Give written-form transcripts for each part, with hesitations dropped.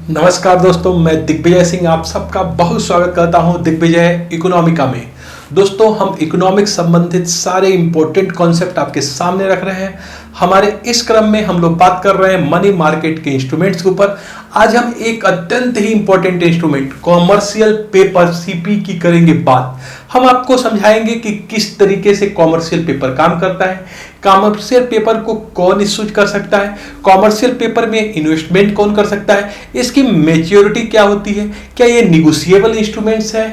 नमस्कार दोस्तों, मैं दिग्विजय सिंह आप सबका बहुत स्वागत करता हूं दिग्विजय इकोनॉमिका में। दोस्तों, हम इकोनॉमिक्स संबंधित सारे इंपॉर्टेंट कॉन्सेप्ट आपके सामने रख रहे हैं। हमारे इस क्रम में हम लोग बात कर रहे हैं मनी मार्केट के इंस्ट्रूमेंट्स के ऊपर। आज हम एक अत्यंत ही important instrument commercial paper CP की करेंगे बात। हम आपको समझाएंगे कि किस तरीके से कॉमर्शियल पेपर काम करता है, कॉमर्शियल पेपर को कौन इशू कर सकता है, कॉमर्शियल पेपर में इन्वेस्टमेंट कौन कर सकता है, इसकी मैच्योरिटी क्या होती है, क्या ये निगोशिएबल इंस्ट्रूमेंट्स है,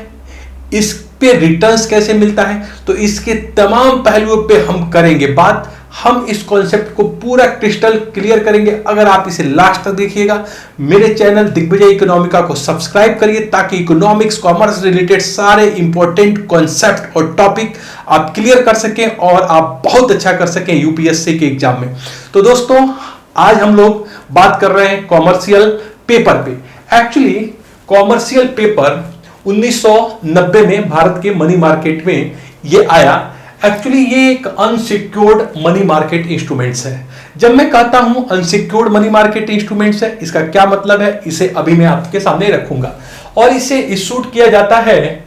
इस पे रिटर्न्स कैसे मिलता है। तो इसके तमाम पहलुओं पे हम करेंगे बात। हम इस कॉन्सेप्ट को पूरा क्रिस्टल क्लियर करेंगे। अगर आप इसे लास्ट तक देखिएगा, मेरे चैनल दिग्विजय इकोनॉमिका को सब्सक्राइब करिए ताकि इकोनॉमिक्स कॉमर्स रिलेटेड सारे इंपॉर्टेंट कॉन्सेप्ट और टॉपिक आप क्लियर कर सकें और आप बहुत अच्छा कर सकें यूपीएससी के एग्जाम में। तो दोस्तों, आज हम लोग बात कर रहे हैं कॉमर्शियल पेपर पे। एक्चुअली कॉमर्शियल पेपर 1990 में भारत के मनी मार्केट में ये आया। एक्चुअली ये एक अनसिक्योर्ड मनी मार्केट इंस्ट्रूमेंट्स है। जब मैं कहता हूं अनसिक्योर्ड मनी मार्केट इंस्ट्रूमेंट्स है, इसका क्या मतलब है, इसे अभी मैं आपके सामने रखूंगा। और इसे इशूड किया जाता है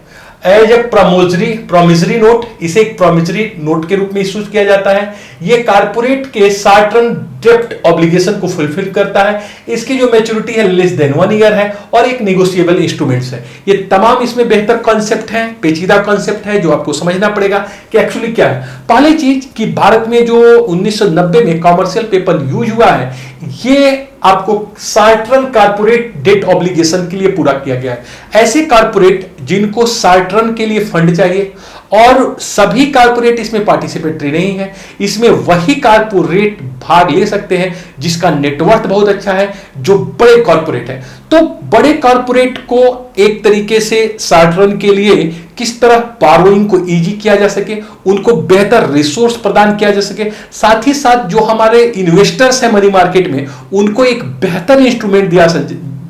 एज ए प्रोमिसरी नोट। इसे एक प्रोमिसरी नोट के रूप में इशू किया जाता है। यह कारपोरेट के शॉर्ट रन डेब्ट ऑब्लिगेशन को फुलफिल करता है। इसकी जो मैच्योरिटी है लेस देन 1 ईयर है और एक निगोशिएबल इंस्ट्रूमेंट्स है। ये तमाम इसमें बेहतर कॉन्सेप्ट है, पेचीदा कॉन्सेप्ट है जो आपको समझना पड़ेगा कि एक्चुअली क्या है। पहली चीज कि भारत में जो 1990 में कॉमर्शियल पेपर यूज हुआ है, ये आपको short run corporate debt obligation के लिए पूरा किया गया है। ऐसे कारपोरेट जिनको शॉर्ट रन के लिए फंड चाहिए और सभी कारपोरेट इसमें पार्टिसिपेटरी नहीं है, इसमें वही कारपोरेट भाग ले सकते हैं जिसका नेटवर्थ बहुत अच्छा है, जो बड़े कॉर्पोरेट है। तो बड़े कॉर्पोरेट को एक तरीके से शॉर्ट रन के लिए किस तरह बारोइंग को इजी किया जा सके, उनको बेहतर रिसोर्स प्रदान किया जा सके, साथ ही साथ जो हमारे इन्वेस्टर्स हैं मनी मार्केट में उनको एक बेहतर इंस्ट्रूमेंट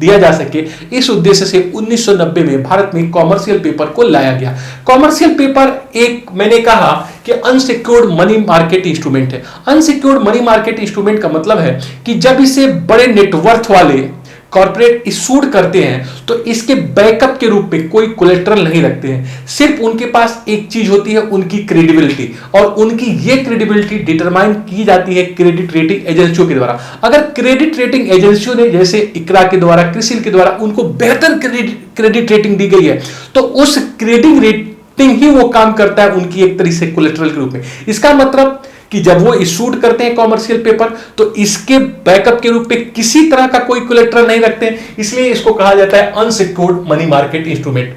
दिया जा सके, इस उद्देश्य से 1990 में भारत में कॉमर्शियल पेपर को लाया गया। कॉमर्शियल पेपर एक मैंने कहा कि अनसिक्योर्ड मनी मार्केट इंस्ट्रूमेंट है। अनसिक्योर्ड मनी मार्केट इंस्ट्रूमेंट का मतलब है कि जब इसे बड़े नेटवर्थ वाले कॉर्पोरेट इशूड करते हैं तो इसके बैकअप के रूप में कोई कोलेटरल नहीं रखते हैं। सिर्फ उनके पास एक चीज होती है, उनकी क्रेडिबिलिटी, और उनकी ये क्रेडिबिलिटी डिटरमाइन की जाती है क्रेडिट रेटिंग एजेंसियों के द्वारा। अगर क्रेडिट रेटिंग एजेंसियों ने जैसे इकरा के द्वारा, क्रिसिल के द्वारा उनको बेहतर क्रेडिट रेटिंग दी गई है तो उस क्रेडिट रेटिंग ही वो काम करता है उनकी एक तरीके से कोलेटरल के रूप में। इसका मतलब कि जब वो इशूड करते हैं कॉमर्शियल पेपर तो इसके बैकअप के रूप में किसी तरह का कोई कोलेटरल नहीं रखते हैं, इसलिए इसको कहा जाता है अनसिक्योर्ड मनी मार्केट इंस्ट्रूमेंट।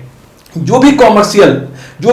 जो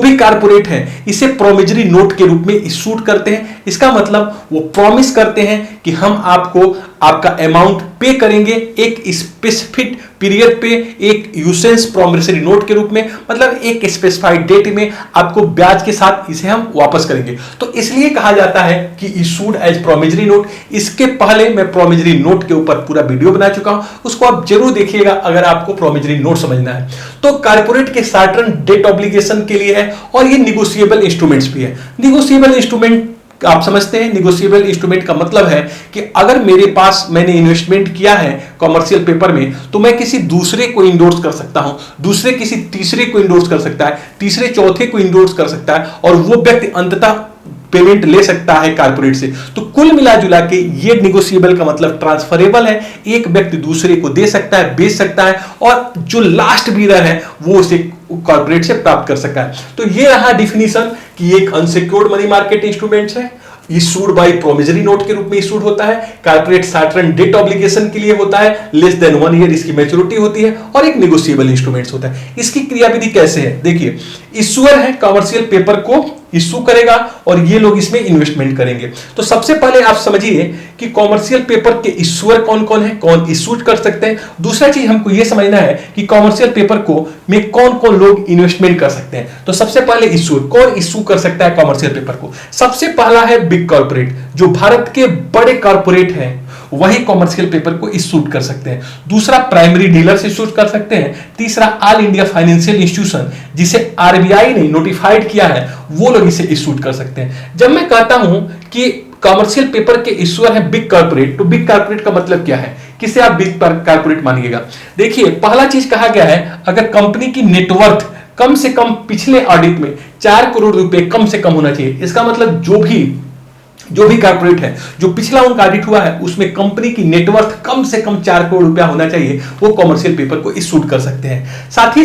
भी कारपोरेट हैं इसे प्रोमिसरी नोट के रूप में इशूड करते हैं। इसका मतलब वो प्रॉमिस करते हैं कि हम आपको आपका अमाउंट पे करेंगे एक स्पेसिफिक पीरियड पे, एक यूसेंस प्रोमिसरी नोट के रूप में, मतलब एक स्पेसिफाइड डेट में आपको ब्याज के साथ इसे हम वापस करेंगे। तो इसलिए कहा जाता है कि इशूड एज प्रोमिसरी नोट। इसके पहले मैं प्रोमिसरी नोट के ऊपर पूरा वीडियो बना चुका हूं, उसको आप जरूर देखिएगा अगर आपको प्रोमिसरी नोट समझना है। तो कारपोरेट के शॉर्ट रन डेट ऑब्लिगेशन के लिए है और ये निगोशिएबल इंस्ट्रूमेंट्स भी है। निगोशिएबल इंस्ट्रूमेंट आप समझते हैं, निगोशिएबल इंस्ट्रूमेंट का मतलब है कि अगर मेरे पास मैंने इन्वेस्टमेंट किया है कॉमर्शियल पेपर में तो मैं किसी दूसरे को इंडोर्स कर सकता हूं, दूसरे किसी तीसरे को इंडोर्स कर सकता है, तीसरे चौथे को इंडोर्स कर सकता है और वो व्यक्ति अंततः पेमेंट ले सकता है कारपोरेट से। तो कुल मिला जुला के ये निगोशिएबल का मतलब ट्रांसफरेबल है, एक व्यक्ति दूसरे को दे सकता है, बेच सकता है और जो लास्ट बीडर है वो उसे कॉर्पोरेट से प्राप्त कर सकता है। तो ये रहा डिफिनीशन कि एक अनसिक्योर्ड मनी मार्केट इंस्ट्रूमेंट्स है, इशूड बाय प्रोमिसरी नोट के रूप में इशूड होता है, corporate short run debt obligation के लिए होता है, लेस देन 1 ईयर इसकी मैच्योरिटी होती है और एक निगोशिएबल इंस्ट्रूमेंट्स होता है। इसकी क्रियाविधि कैसे है देखिए, इशूअर है कॉमर्शियल पेपर को इशू करेगा और ये लोग इसमें इन्वेस्टमेंट करेंगे। तो सबसे पहले आप समझिए कि कॉमर्शियल पेपर के इशूअर कौन कौन है, कौन इशू कर सकते हैं। दूसरा चीज हमको ये समझना है कि कॉमर्शियल पेपर को में कौन कौन लोग इन्वेस्टमेंट कर सकते हैं। तो सबसे पहले इशूअर, कौन इशू कर सकता है कॉमर्शियल पेपर को। सबसे पहला है बिग कॉर्पोरेट, जो भारत के बड़े कॉर्पोरेट हैं वही कॉमर्शियल पेपर को इशू कर सकते हैं। दूसरा प्राइमरी डीलर्स इशू कर सकते हैं। तीसरा ऑल इंडिया फाइनेंशियल इंस्टीट्यूशन जिसे आरबीआई ने नोटिफाइड किया है वो लोग इसे इशू कर सकते हैं। जब मैं कहता हूं कि कॉमर्शियल पेपर के इश्यूअर है बिग कॉर्पोरेट, तो बिग कॉर्पोरेट का मतलब क्या है किसे आप बिग कारपोरेट मानिएगा? देखिए, पहला चीज कहा गया है, अगर कंपनी की नेटवर्थ कम से कम पिछले ऑडिट में 4 करोड़ रुपए कम से कम होना चाहिए। इसका मतलब जो भी कारपोरेट है, जो पिछला उनका ऑडिट हुआ है, उसमें कंपनी की नेटवर्थ कम से कम 4 करोड़ रुपया होना चाहिए, वो कॉमर्शियल पेपर को इशूड कर सकते हैं। साथ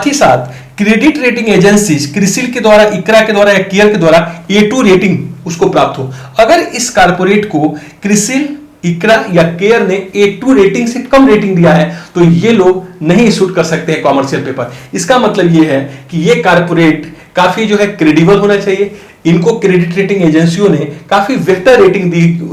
ही साथ क्रेडिट रेटिंग एजेंसीज क्रिसिल के द्वारा, इकरा के द्वारा या केयर के द्वारा A2 रेटिंग उसको प्राप्त हो। अगर इस कारपोरेट को क्रिसिल, इकरा या केयर ने A2 रेटिंग से कम रेटिंग दिया है, तो ये लोग नहीं इशूड कर सकते हैं कॉमर्शियल पेपर। इसका मतलब ये है कि ये कारपोरेट काफी जो है क्रेडिबल होना चाहिए, इनको क्रेडिट रेटिंग एजेंसियों ने काफी बेहतर रेटिंग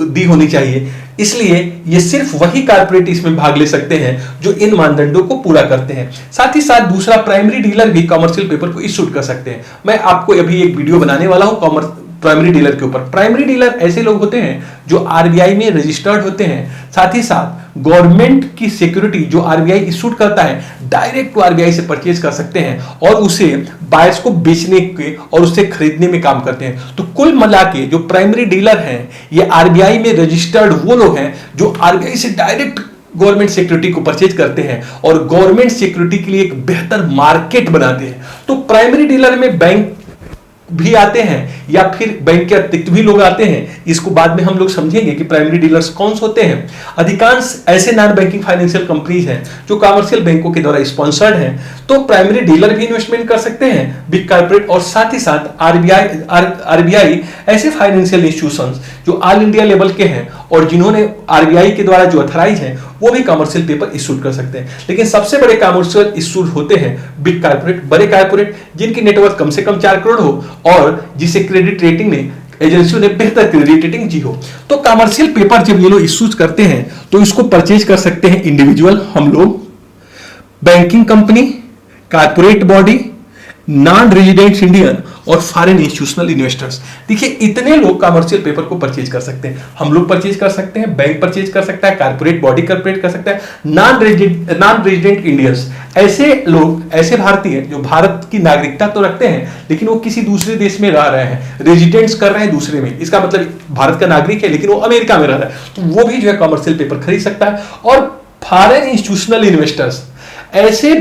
दी होनी चाहिए। इसलिए ये सिर्फ वही कारपोरेट इसमें भाग ले सकते हैं जो इन मानदंडों को पूरा करते हैं। साथ ही साथ दूसरा, प्राइमरी डीलर भी कॉमर्शियल पेपर को इशूड कर सकते हैं। मैं आपको अभी एक वीडियो बनाने वाला हूं प्राइमरी डीलर के ऊपर। प्राइमरी डीलर ऐसे लोग होते हैं जो आरबीआई में रजिस्टर्ड होते हैं, साथ ही साथ गवर्नमेंट की सिक्योरिटी जो आरबीआई इशूड करता है डायरेक्ट टू आरबीआई से परचेज कर सकते हैं और उसे बायर्स को बेचने के और उसे खरीदने में काम करते हैं। तो कुल मिला के जो प्राइमरी डीलर हैं, ये आरबीआई में रजिस्टर्ड वो लोग हैं जो आरबीआई से डायरेक्ट गवर्नमेंट सिक्योरिटी को परचेज करते हैं और गवर्नमेंट सिक्योरिटी के लिए एक बेहतर मार्केट बनाते हैं। तो प्राइमरी डीलर में बैंक भी आते हैं या फिर बैंक के अतिरिक्त भी लोग आते हैं। इसको बाद में हम लोग समझेंगे कि प्राइमरी डीलर्स कौन से होते हैं। अधिकांश ऐसे नॉन बैंकिंग फाइनेंशियल कंपनीज हैं जो कमर्शियल बैंकों के द्वारा स्पॉन्सर्ड हैं, तो प्राइमरी डीलर भी इन्वेस्टमेंट कर सकते हैं बिग कारपोरेट। और साथ ही साथ आरबीआई ऐसे फाइनेंशियल इंस्टीट्यूशंस जो ऑल इंडिया लेवल के हैं और जिन्होंने आरबीआई के द्वारा जो अथराइज हैं, वो भी कमर्शियल पेपर इशूड कर सकते हैं। लेकिन सबसे बड़े कमर्शियल इशूड होते हैं बिग कारपोरेट, बड़े कारपोरेट जिनकी नेटवर्थ कम से कम 4 करोड़ हो और जिसे क्रेडिट रेटिंग ने एजेंसियों ने बेहतर क्रेडिट रेटिंग दी हो। तो कमर्शियल पेपर जब ये लोग इशूज करते हैं तो इसको परचेज कर सकते हैं इंडिविजुअल, हम लोग, banking company, corporate body, non resident Indian और फॉरेन इंस्टीट्यूशनल इन्वेस्टर्स। देखिए, इतने लोग कमर्शियल पेपर को परचेज कर सकते हैं। हम लोग परचेज कर सकते हैं, बैंक परचेज कर सकता है, कारपोरेट बॉडी कारपोरेट कर सकता है, नॉन रेजिडेंट इंडियंस, ऐसे लोग, ऐसे भारतीय जो भारत की नागरिकता तो रखते हैं लेकिन वो किसी दूसरे देश में रह रहे हैं, रेजिडेंट्स कर रहे हैं दूसरे में, इसका मतलब भारत का नागरिक है लेकिन वो अमेरिका में रह रहा है, तो वो भी जो है कमर्शियल पेपर खरीद सकता है। और फॉरेन इंस्टीट्यूशनल इन्वेस्टर्स, ऐसे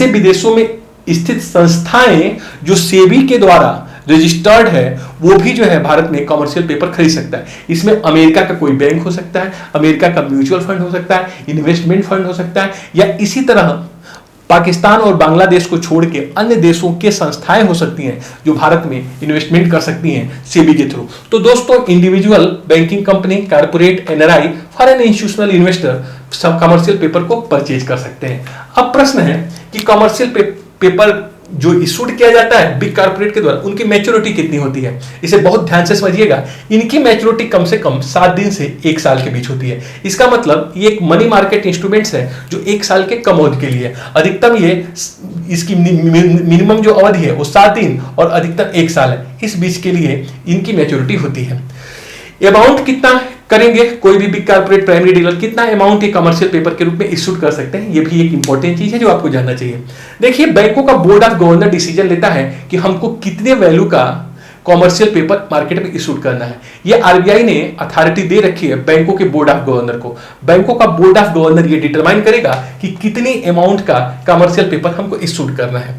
विदेशों में स्थित संस्थाएं जो सेबी के द्वारा रजिस्टर्ड है, वो भी जो है भारत में कमर्शियल पेपर खरीद सकता है। इसमें अमेरिका का कोई बैंक हो सकता है, अमेरिका का म्यूचुअल फंड हो सकता है, इन्वेस्टमेंट फंड हो सकता है, या इसी तरह पाकिस्तान और बांग्लादेश को छोड़ के अन्य देशों के संस्थाएं हो सकती हैं जो भारत में इन्वेस्टमेंट कर सकती हैं सेबी के थ्रू। तो दोस्तों, individual, banking company, corporate, NRI, foreign institutional investor सब कमर्शियल पेपर को परचेज कर सकते हैं। अब प्रश्न है कि कमर्शियल पेपर जो इशूड किया जाता है बिग कारपोरेट के द्वारा, उनकी मैच्योरिटी कितनी होती है? इसे बहुत ध्यान से समझिएगा। इनकी मैच्योरिटी कम से कम 7 दिन से 1 साल के बीच होती है। इसका मतलब ये एक मनी मार्केट इंस्ट्रूमेंट्स है जो 1 साल के कम अवधि के लिए, अधिकतम ये इसकी मिनिमम जो अवधि है वो 7 दिन और अधिकतम 1 साल है, इस बीच के लिए इनकी मैच्योरिटी होती है। अमाउंट कितना करेंगे कोई भी बिग कारपोरेट प्राइमरी डीलर, कितना अमाउंट ये कमर्शियल पेपर के रूप में इशूड कर सकते हैं, ये भी एक इंपॉर्टेंट चीज है जो आपको जानना चाहिए। देखिए, बैंकों का बोर्ड ऑफ गवर्नर डिसीजन लेता है कि हमको कितने वैल्यू का कॉमर्शियल पेपर मार्केट में इशूड करना है। ये आरबीआई ने अथॉरिटी दे रखी है बैंकों के बोर्ड ऑफ गवर्नर को। बैंकों का बोर्ड ऑफ गवर्नर ये डिटरमाइन करेगा कि कितनी अमाउंट का कमर्शियल पेपर हमको इशूड करना है।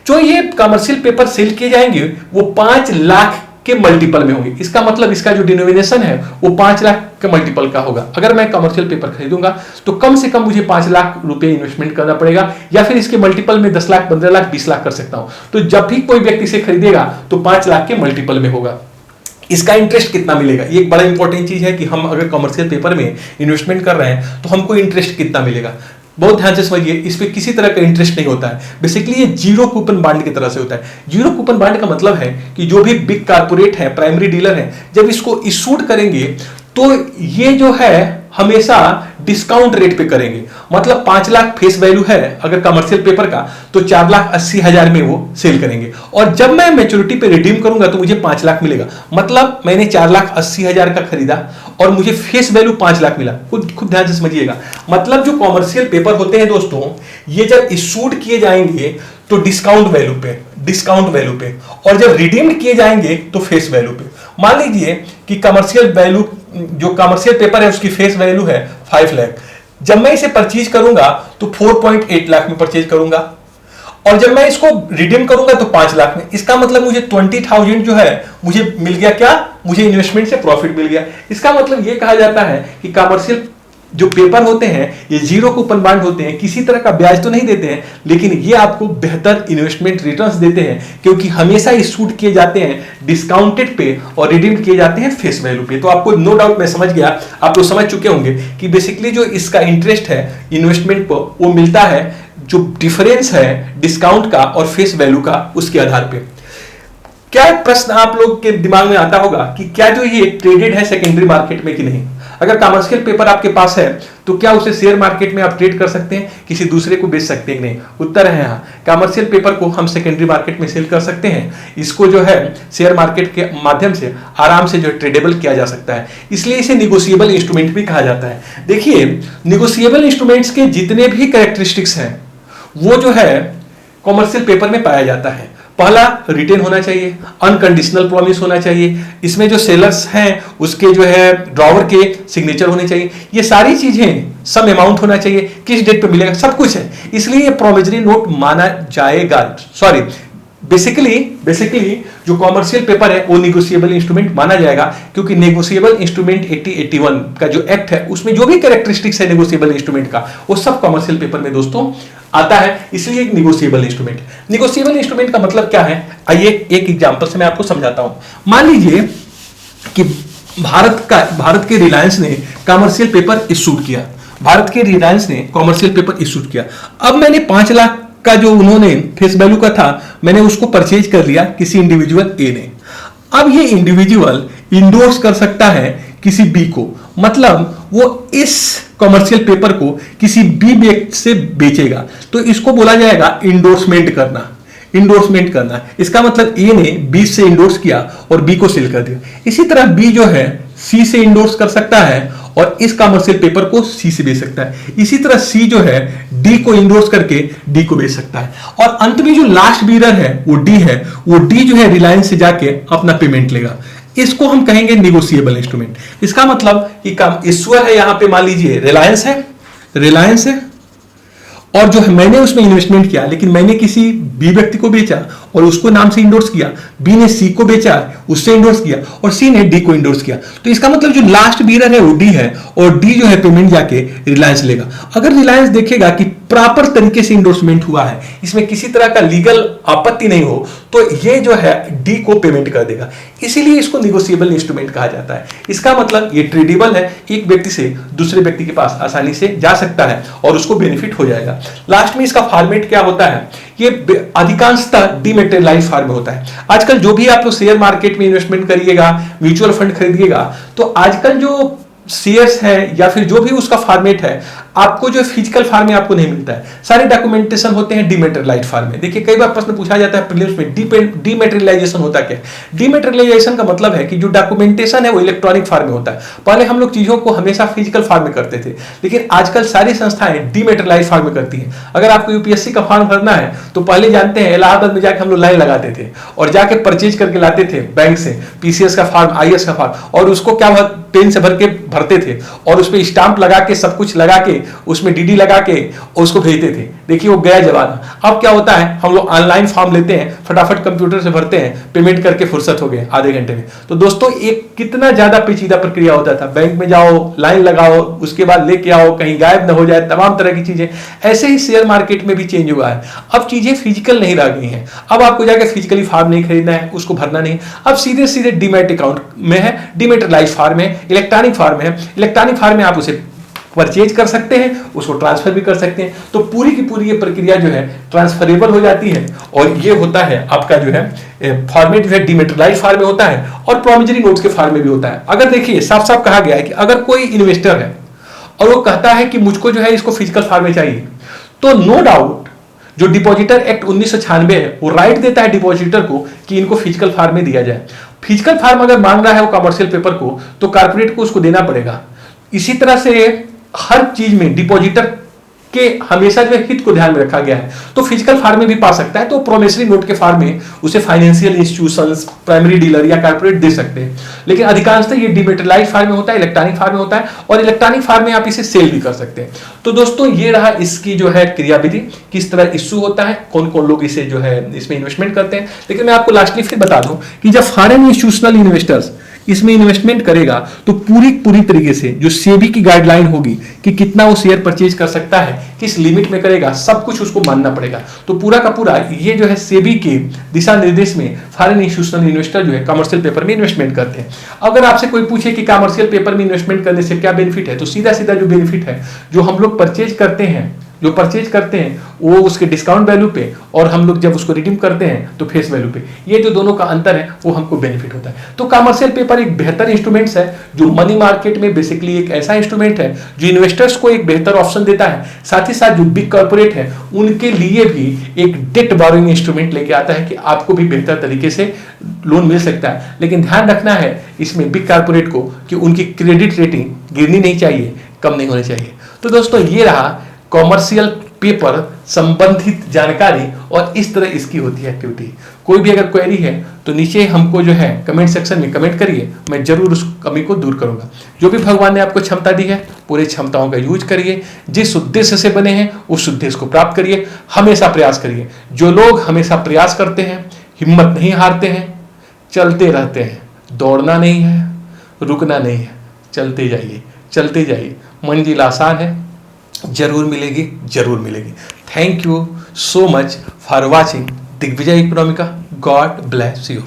जो ये कमर्शियल पेपर सेल किए जाएंगे वो 5 लाख के मल्टीपल में होंगे। इसका मतलब इसका जो डिनोमिनेशन है वो 5 लाख के मल्टीपल का होगा। अगर मैं कमर्शियल पेपर खरीदूंगा तो कम से कम मुझे 5 लाख रुपए इन्वेस्टमेंट करना पड़ेगा, या फिर इसके मल्टीपल में 10 लाख, 15 लाख, 20 लाख कर सकता हूं। तो जब भी कोई व्यक्ति इसे खरीदेगा तो 5 लाख के मल्टीपल में होगा। इसका इंटरेस्ट कितना मिलेगा, ये एक बड़ा इंपॉर्टेंट चीज है कि हम अगर कमर्शियल पेपर में इन्वेस्टमेंट कर रहे हैं तो हमको इंटरेस्ट कितना मिलेगा। बहुत ध्यान से समझिए, इस पे किसी तरह का इंटरेस्ट नहीं होता है। बेसिकली ये जीरो कूपन बॉन्ड की तरह से होता है। जीरो कूपन बॉन्ड का मतलब है कि जो भी बिग कारपोरेट है, प्राइमरी डीलर है, जब इसको इशूड करेंगे तो ये जो है हमेशा डिस्काउंट रेट पे करेंगे। मतलब 5 लाख फेस वैल्यू है अगर कमर्शियल पेपर का, तो 4,80,000 में वो सेल करेंगे, और जब मैं मैच्योरिटी पे रिडीम करूंगा तो मुझे 5 लाख मिलेगा। मतलब मैंने 4,80,000 का खरीदा और मुझे फेस वैल्यू 5 लाख मिला। खुद ध्यान से समझिएगा। मतलब जो कमर्शियल पेपर होते हैं दोस्तों, ये जब इशूड किए जाएंगे तो डिस्काउंट वैल्यू पे, और जब रिडीम्ड किए जाएंगे तो फेस वैल्यू पे। मान लीजिए कि कमर्शियल वैल्यू जो कमर्शियल पेपर है उसकी फेस वैल्यू है 5 लाख। जब मैं इसे परचेज करूंगा तो 4.8 लाख में परचेज करूंगा, और जब मैं इसको रिडीम करूंगा तो 5 लाख में। इसका मतलब मुझे 20,000 जो है मुझे मिल गया, क्या मुझे इन्वेस्टमेंट से प्रॉफिट मिल गया। इसका मतलब ये कहा जाता है कि कमर्शियल जो पेपर होते हैं ये जीरो कूपन बॉन्ड होते हैं, किसी तरह का ब्याज तो नहीं देते हैं, लेकिन ये आपको बेहतर इन्वेस्टमेंट रिटर्न्स देते हैं, क्योंकि हमेशा इशूड किए जाते हैं डिस्काउंटेड पे और रिडीम किए जाते हैं फेस वैल्यू पे। तो आपको नो डाउट मैं समझ गया, आप लोग समझ चुके होंगे कि बेसिकली जो इसका इंटरेस्ट है इन्वेस्टमेंट पर वो मिलता है जो डिफरेंस है डिस्काउंट का और फेस वैल्यू का, उसके आधार पे। क्या प्रश्न आप लोग के दिमाग में आता होगा कि क्या जो ये ट्रेडेड है सेकेंडरी मार्केट में कि नहीं? अगर कमर्शियल पेपर आपके पास है तो क्या उसे शेयर मार्केट में आप ट्रेड कर सकते हैं, किसी दूसरे को बेच सकते हैं कि नहीं? उत्तर है हाँ, कमर्शियल पेपर को हम सेकेंडरी मार्केट में सेल कर सकते हैं। इसको जो है शेयर मार्केट के माध्यम से आराम से जो ट्रेडेबल किया जा सकता है, इसलिए इसे निगोशिएबल इंस्ट्रूमेंट भी कहा जाता है। देखिए, निगोशिएबल इंस्ट्रूमेंट्स के जितने भी कैरेक्टरिस्टिक्स हैं वो जो है कॉमर्शियल पेपर में पाया जाता है। पहला, रिटेन होना चाहिए, अनकंडीशनल प्रॉमिस होना चाहिए, इसमें जो सेलर्स हैं उसके जो है ड्रॉवर के सिग्नेचर होने चाहिए, ये सारी चीजें, सम अमाउंट होना चाहिए, किस डेट पे मिलेगा, सब कुछ है, इसलिए ये प्रोमिसरी नोट माना जाएगा। सॉरी, बेसिकली जो कॉमर्शियल पेपर है वो निगोशिएबल इंस्ट्रूमेंट माना जाएगा, क्योंकि निगोशिएबल इंस्ट्रूमेंट 8081 का जो एक्ट है उसमें जो भी कैरेक्टरिस्टिक्स है निगोशिएबल इंस्ट्रूमेंट का वो सब कॉमर्शियल पेपर में दोस्तों आता है, इसलिए एक निगोशिएबल इंस्ट्रूमेंट। निगोशिएबल इंस्ट्रूमेंट का मतलब क्या है, आइए एक एग्जांपल से मैं आपको समझाता हूं। मान लीजिए कि भारत के रिलायंस ने कॉमर्शियल पेपर इशूड किया, भारत के रिलायंस ने कॉमर्शियल पेपर इशूड किया। अब मैंने 5 लाख का जो उन्होंने फेस वैल्यू का था, मैंने उसको परचेज कर लिया किसी इंडिविजुअल ए ने। अब ये इंडिविजुअल इंडोर्स कर सकता है किसी बी को, मतलब वो इस कॉमर्शियल पेपर को किसी बी व्यक्ति से बेचेगा, तो इसको बोला जाएगा इंडोर्समेंट करना। इंडोर्समेंट करना, इसका मतलब ए ने बी से इंडोर्स किया और बी को सेल कर दिया। इसी तरह बी जो है सी से इंडोर्स कर सकता है और इस कॉमर्शियल पेपर को सी से बेच सकता है। इसी तरह सी जो है डी को इंडोर्स करके डी को बेच सकता है, और अंत में जो लास्ट बीडर है वो डी है, वो डी जो है रिलायंस से जाके अपना पेमेंट लेगा। इसको हम कहेंगे निगोशिएबल इंस्ट्रूमेंट। इसका मतलब कि ईश्वर है, यहां पे मान लीजिए रिलायंस है और जो है मैंने उसमें इन्वेस्टमेंट किया, लेकिन मैंने किसी बी व्यक्ति को बेचा और उसको नाम से इंडोर्स किया, बी ने सी को बेचा, उससे इंडोर्स किया, और सी ने डी को इंडोर्स किया। तो इसका मतलब जो लास्ट बीडर है वो डी है और डी जो है पेमेंट जाके रिलायंस लेगा। अगर रिलायंस देखेगा कि प्रॉपर तरीके से इंडोर्समेंट हुआ है, इसमें किसी तरह का लीगल आपत्ति नहीं हो, तो ये जो है डी को पेमेंट कर देगा। इसीलिए इसको निगोशिएबल इंस्ट्रूमेंट कहा जाता है। इसका मतलब ये ट्रेडेबल है, एक व्यक्ति से दूसरे व्यक्ति के पास आसानी से जा सकता है और उसको बेनिफिट हो जाएगा। लास्ट में इसका फॉर्मेट क्या होता है, ये अधिकांशतः डीमैटेरियलाइज्ड फॉर्म में होता है। आजकल जो भी आप लोग शेयर मार्केट में इन्वेस्टमेंट करिएगा, म्यूचुअल फंड खरीदिएगा, तो आजकल जो शेयर्स है या फिर जो भी उसका फॉर्मेट है, आपको जो फिजिकल फॉर्म में आपको नहीं मिलता है, सारे डॉक्यूमेंटेशन होते हैं डीमैटेरियलाइज्ड फॉर्म में। देखिए, कई बार प्रश्न पूछा जाता है प्रीलिम्स में, डीमैटेरियलाइजेशन होता क्या है? डीमैटेरियलाइजेशन का मतलब है कि जो डॉक्यूमेंटेशन है वो इलेक्ट्रॉनिक फॉर्म में होता है। पहले हम लोग चीजों को हमेशा फिजिकल फॉर्म में करते थे, लेकिन आजकल सारी संस्थाएं डीमैटेरियलाइज्ड फॉर्म में करती हैं। अगर आपको यूपीएससी का फॉर्म भरना है तो पहले जानते हैं इलाहाबाद में जाके हम लोग लाइन लगाते थे और जाके परचेज करके लाते थे बैंक से पीसीएस का फॉर्म, आईएएस का फॉर्म, और उसको क्या पेन से भर के भरते थे और उस पर स्टाम्प लगा के सब कुछ लगा के उसमें डीडी लगा के उसको भेजते थे। देखिए, वो गया जमाना। अब क्या होता है, हम लोग ऑनलाइन फॉर्म लेते हैं, फटाफट कंप्यूटर से भरते हैं, पेमेंट करके फुर्सत हो गए आधे घंटे में। तो दोस्तों, एक कितना ज्यादा पेचीदा प्रक्रिया होता था, बैंक में जाओ, लाइन लगाओ, उसके बाद लेके आओ, कहीं गायब न हो जाए, तमाम तरह की चीजें। ऐसे ही शेयर मार्केट में भी चेंज हुआ है। अब चीजें फिजिकल नहीं रह गई हैं। अब आपको जाकर फिजिकली फॉर्म नहीं खरीदना है, उसको भरना नहीं, अब सीधे सीधे डीमैट अकाउंट में है, डीमैटेरियलाइज्ड फॉर्म है, इलेक्ट्रॉनिक फॉर्म है। इलेक्ट्रॉनिक फॉर्म में आप उसे परचेज कर सकते हैं, उसको ट्रांसफर भी कर सकते हैं। तो पूरी की पूरी ये प्रक्रिया जो है ट्रांसफरेबल हो जाती है, और ये होता है आपका जो है फॉर्मेट जो है डीमैटेरियलाइज्ड फॉर्म में होता है और प्रोमिसरी नोट्स के फॉर्म में भी होता है। अगर देखिए, साफ साफ कहा गया है कि अगर कोई इन्वेस्टर है और वो कहता है कि मुझको जो है इसको फिजिकल फॉर्म में चाहिए, तो नो डाउट जो डिपॉजिटर एक्ट 1996 है वो राइट देता है डिपॉजिटर को कि इनको फिजिकल फॉर्म में दिया जाए। फिजिकल फॉर्म अगर मांग रहा है वो कमर्शियल पेपर को, तो कॉर्पोरेट को उसको देना पड़ेगा। इसी तरह से हर चीज में डिपॉजिटर उसके हमेशा जो है हित को ध्यान में रखा गया है। तो फिजिकल फॉर्म में भी पा सकता है, तो प्रोमिसरी नोट के फॉर्म में उसे फाइनेंशियल इंस्टीट्यूशंस, प्राइमरी डीलर या कॉर्पोरेट दे सकते हैं। लेकिन अधिकांशतः ये डिमेटेरियलाइज्ड फॉर्म में होता है, इलेक्ट्रॉनिक फॉर्म में होता है, और इलेक्ट्रॉनिक फॉर्म में आप इसे सेल भी कर सकते हैं। तो दोस्तों ये रहा इसकी जो है क्रियाविधि, किस तरह इश्यू होता है, कौन कौन लोग इसे जो है इसमें इन्वेस्टमेंट करते हैं। लेकिन मैं आपको लास्टली फिर बता दूं कि जब फॉरेन इंस्टीट्यूशनल इन्वेस्टर्स इसमें इन्वेस्टमेंट करेगा तो पूरी तरीके से जो सेबी की गाइडलाइन होगी कि कितना वो शेयर परचेज कर सकता है, किस लिमिट में करेगा, सब कुछ उसको मानना पड़ेगा। तो पूरा का पूरा ये जो है सेबी के दिशा निर्देश में फॉरेन इंस्टीट्यूशनल इन्वेस्टर जो है कमर्शियल पेपर में इन्वेस्टमेंट करते हैं। अगर आपसे कोई पूछे कि कमर्शियल पेपर में इन्वेस्टमेंट करने से क्या बेनिफिट है, तो सीधा सीधा जो बेनिफिट है, जो हम लोग परचेज करते हैं वो उसके डिस्काउंट वैल्यू पे, और हम लोग जब उसको रिडीम करते हैं तो फेस वैल्यू पे, ये जो दोनों का अंतर है वो हमको बेनिफिट होता है। तो कमर्शियल पेपर एक बेहतर इंस्ट्रूमेंट्स है, जो मनी मार्केट में बेसिकली एक ऐसा इंस्ट्रूमेंट है जो इन्वेस्टर्स को एक बेहतर ऑप्शन देता है। साथ ही साथ जो बिग कॉर्पोरेट है उनके लिए भी एक डेट बोरोइंग इंस्ट्रूमेंट लेके आता है कि आपको भी बेहतर तरीके से लोन मिल सकता है। लेकिन ध्यान रखना है इसमें बिग कॉर्पोरेट को कि उनकी क्रेडिट रेटिंग गिरनी नहीं चाहिए, कम नहीं होनी चाहिए। तो दोस्तों ये रहा कॉमर्शियल पेपर संबंधित जानकारी, और इस तरह इसकी होती है एक्टिविटी। कोई भी अगर क्वेरी है तो नीचे हमको जो है कमेंट सेक्शन में कमेंट करिए, मैं जरूर उस कमी को दूर करूंगा। जो भी भगवान ने आपको क्षमता दी है पूरी क्षमताओं का यूज करिए, जिस उद्देश्य से बने हैं उस उद्देश्य को प्राप्त करिए, हमेशा प्रयास करिए। जो लोग हमेशा प्रयास करते हैं, हिम्मत नहीं हारते हैं, चलते रहते हैं, दौड़ना नहीं है, रुकना नहीं है, चलते जाइए। मंजिल आसान है, जरूर मिलेगी। Thank you so much for watching Digvijay Economica. God bless you.